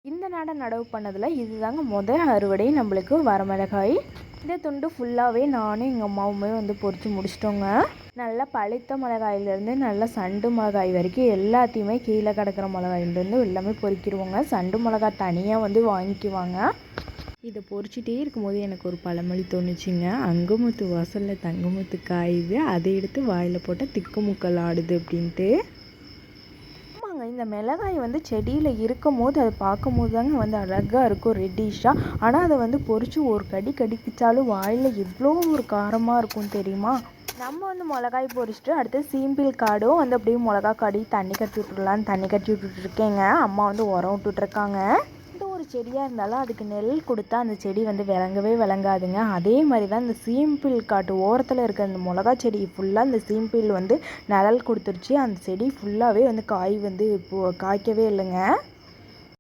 இந்த நடை நடவு பண்ணதில் இதுதாங்க அறுவடை நம்மளுக்கு வரமிளகாய். இந்த துண்டு ஃபுல்லாகவே நானும் எங்கள் அம்மாவுமே பொறிச்சு முடிச்சிட்டோங்க. நல்லா பழுத்த மிளகாயிலேருந்து நல்லா சண்டு மிளகாய் வரைக்கும் எல்லாத்தையுமே கீழே கிடக்கிற மிளகாயிலேருந்து எல்லாமே பொறிக்கிடுவோங்க. சண்டு மிளகாய் தனியாக வாங்கிக்குவாங்க. இதை பொறிச்சிட்டே இருக்கும்போது எனக்கு ஒரு பழமொழி தோணுச்சுங்க. அங்கமுத்து வாசலில் தங்கமுத்து காயுது, அதை எடுத்து வாயில் போட்டால் திக்குமுக்கல் ஆடுது அப்படின்ட்டு. இந்த மிளகாய் செடியில் இருக்கும் போது அதை பார்க்கும் போது தாங்க அழகாக இருக்கும் ரெட்டிஷாக. ஆனால் அதை பொறிச்சு ஒரு கடி கடிச்சாலும் வாயில் எவ்வளோ ஒரு காரமாக இருக்கும் தெரியுமா. நம்ம மிளகாய் பொறிச்சிட்டு அடுத்து சீம்பிள் காடும் அப்படியே மிளகா காடி தண்ணி கட்டி விட்டுடலான்னு தண்ணி கட்டி விட்டுட்ருக்கேங்க. அம்மா உரம் விட்டுட்ருக்காங்க. ஒரு செடியாக இருந்தாலும் அதுக்கு நெல் கொடுத்தா அந்த செடி விளங்கவே விளங்காதுங்க. அதே மாதிரி தான் இந்த சீம்பிள் காட்டு ஓரத்தில் இருக்க அந்த மிளகா செடி ஃபுல்லாக இந்த சீம்பிள் நிழல் கொடுத்துருச்சு. அந்த செடி ஃபுல்லாகவே காய் இப்போ காய்க்கவே இல்லைங்க.